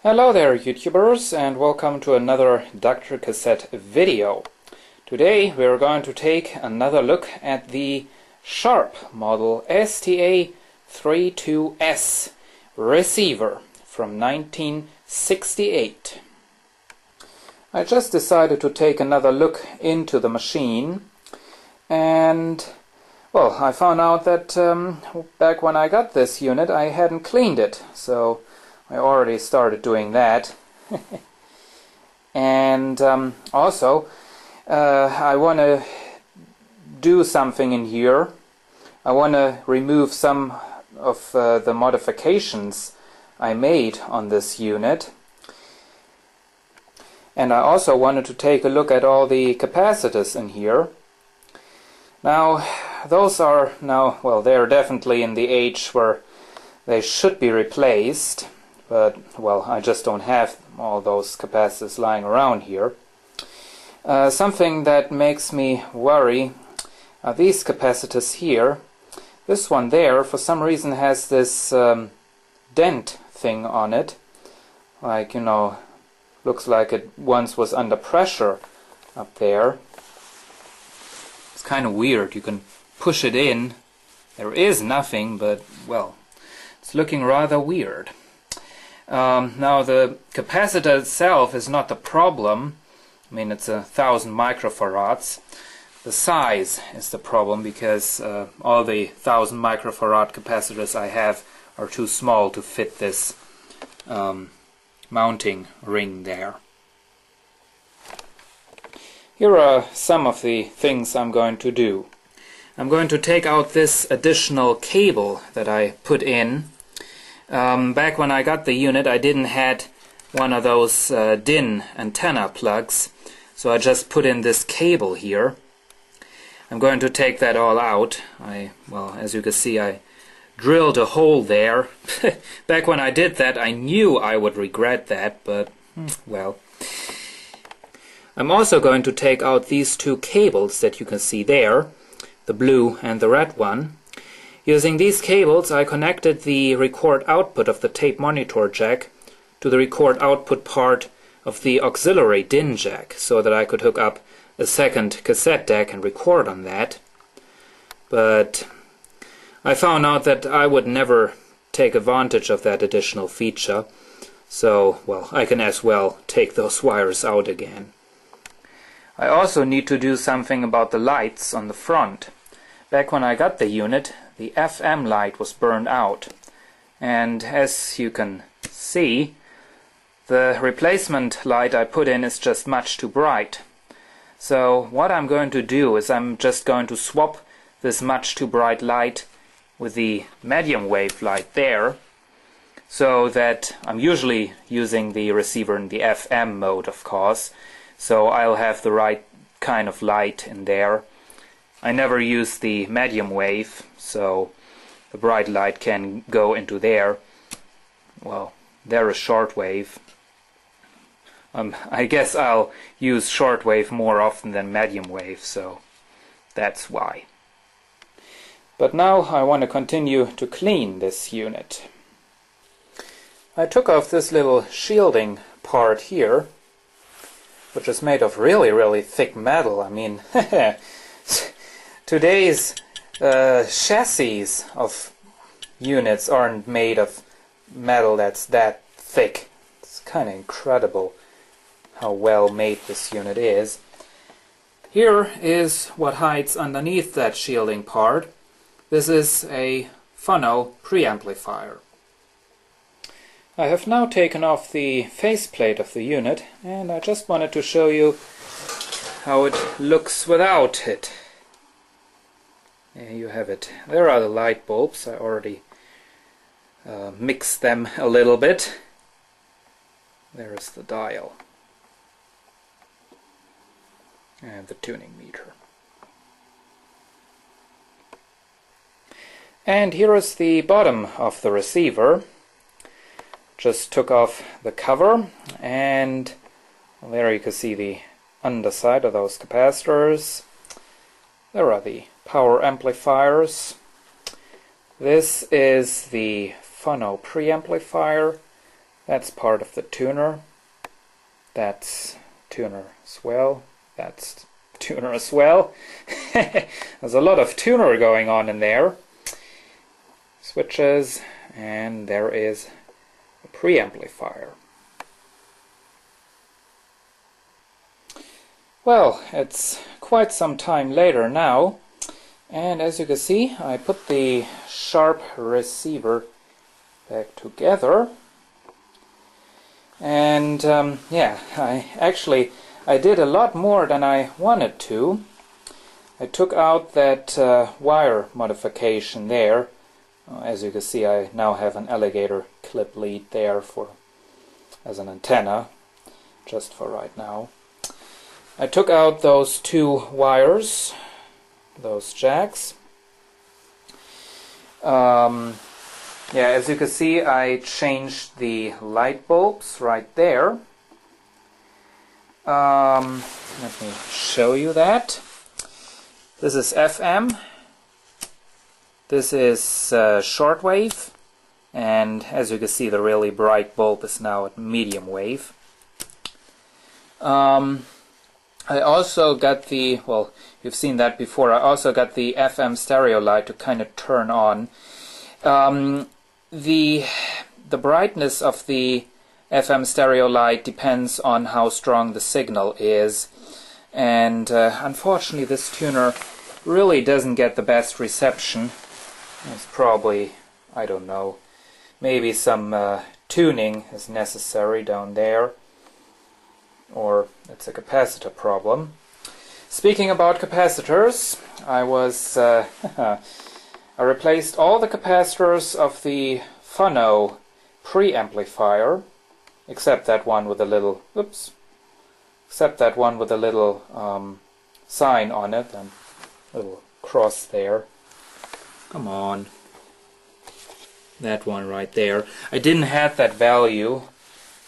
Hello there YouTubers, and welcome to another DrCassette video. Today we're going to take another look at the Sharp model STA-32S receiver from 1968. I just decided to take another look into the machine, and well, I found out that back when I got this unit I hadn't cleaned it, so I already started doing that. And also I want to do something in here. I want to remove some of the modifications I made on this unit, and I also wanted to take a look at all the capacitors in here. Now those are well, they're definitely in the age where they should be replaced. But, well, I just don't have all those capacitors lying around here. Something that makes me worry are these capacitors here. This one there, for some reason, has this dent thing on it. Like, you know, looks like it once was under pressure up there. It's kind of weird. You can push it in. There is nothing, but, well, it's looking rather weird. Now the capacitor itself is not the problem. I mean, it's 1000 microfarads. The size is the problem, because all the 1000 microfarad capacitors I have are too small to fit this mounting ring there. Here are some of the things I'm going to do. I'm going to take out this additional cable that I put in. Back when I got the unit, I didn't had one of those DIN antenna plugs, so I just put in this cable here. I'm going to take that all out. Well, as you can see, I drilled a hole there. Back when I did that, I knew I would regret that, but well. I'm also going to take out these two cables that you can see there, the blue and the red one. Using these cables, I connected the record output of the tape monitor jack to the record output part of the auxiliary DIN jack, so that I could hook up a second cassette deck and record on that. But I found out that I would never take advantage of that additional feature, so, well, I can as well take those wires out again. I also need to do something about the lights on the front. Back when I got the unit, the FM light was burned out, and as you can see, the replacement light I put in is just much too bright. So what I'm going to do is I'm just going to swap this much too bright light with the medium wave light there, so that I'm usually using the receiver in the FM mode, of course, so I'll have the right kind of light in there. I never use the medium wave, so the bright light can go into there. Well, there is shortwave. I guess I'll use shortwave more often than medium wave, so that's why. But now I want to continue to clean this unit. I took off this little shielding part here, which is made of really thick metal. I mean, today's chassis of units aren't made of metal that's that thick. It's kind of incredible how well made this unit is. Here is what hides underneath that shielding part. This is a phono preamplifier. I have now taken off the faceplate of the unit, and I just wanted to show you how it looks without it. There you have it. There are the light bulbs. I already mixed them a little bit. There is the dial and the tuning meter. And here is the bottom of the receiver. Just took off the cover, and there you can see the underside of those capacitors. There are the power amplifiers. This is the phono preamplifier. That's part of the tuner. That's tuner as well. That's tuner as well. There's a lot of tuner going on in there. Switches, and there is a preamplifier. Well, it's quite some time later now, and as you can see, I put the Sharp receiver back together. And yeah, I did a lot more than I wanted to. I took out that wire modification there. As you can see, I now have an alligator clip lead there as an antenna, just for right now. I took out those two wires, those jacks. Yeah, as you can see, I changed the light bulbs right there. Let me show you that. This is FM. This is shortwave, and as you can see, the really bright bulb is now at medium wave. I also got the, well, you've seen that before, I also got the FM stereo light to kind of turn on. The brightness of the FM stereo light depends on how strong the signal is, and unfortunately this tuner really doesn't get the best reception. It's probably, I don't know, maybe some tuning is necessary down there, or it's a capacitor problem. Speaking about capacitors, I replaced all the capacitors of the Phono preamplifier, except that one with a little, sign on it and little cross there. Come on. That one right there. I didn't have that value,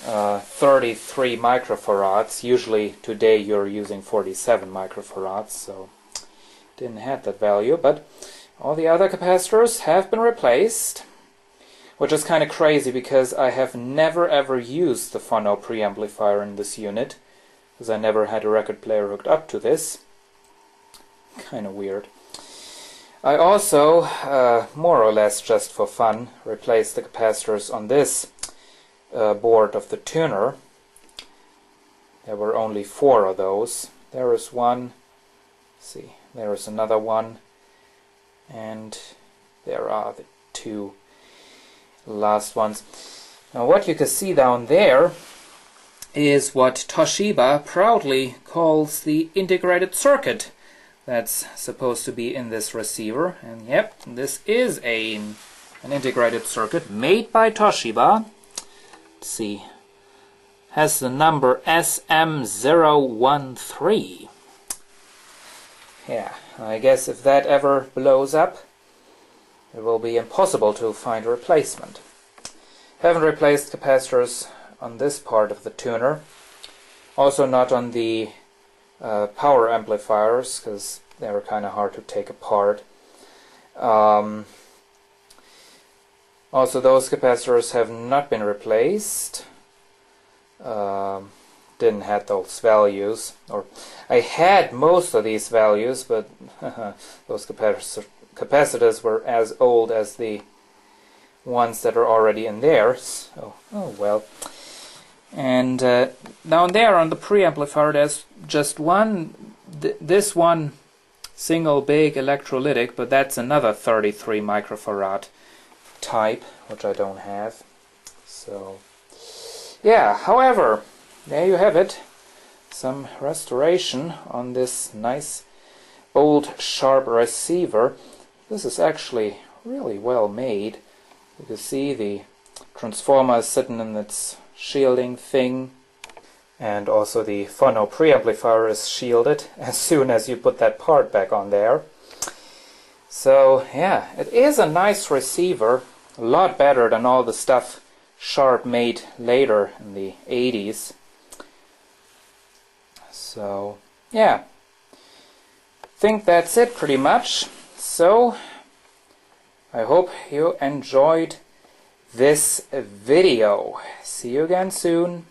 33 microfarads. Usually today you're using 47 microfarads, so didn't have that value, but all the other capacitors have been replaced, which is kind of crazy because I have never ever used the Phono preamplifier in this unit, because I never had a record player hooked up to this. Kind of weird. I also, more or less just for fun, replaced the capacitors on this board of the tuner. There were only 4 of those. There is one, see, there is another one, and there are the 2 last ones. Now what you can see down there is what Toshiba proudly calls the integrated circuit that's supposed to be in this receiver. And yep, this is an integrated circuit made by Toshiba. Let's see, has the number SM013. Yeah, I guess if that ever blows up, it will be impossible to find a replacement. Haven't replaced capacitors on this part of the tuner. Also not on the power amplifiers, because they were kind of hard to take apart. Also those capacitors have not been replaced. Didn't have those values, or I had most of these values, but those capacitors were as old as the ones that are already in there, so oh well. And down there on the preamplifier there's just one, this one single big electrolytic, but that's another 33 microfarad type, which I don't have. So yeah, however, there you have it. Some restoration on this nice old Sharp receiver. This is actually really well made. You can see the transformer is sitting in its shielding thing, and also the Phono preamplifier is shielded as soon as you put that part back on there. So yeah, it is a nice receiver, a lot better than all the stuff Sharp made later in the 80s. So yeah, think that's it pretty much. So I hope you enjoyed this video. See you again soon.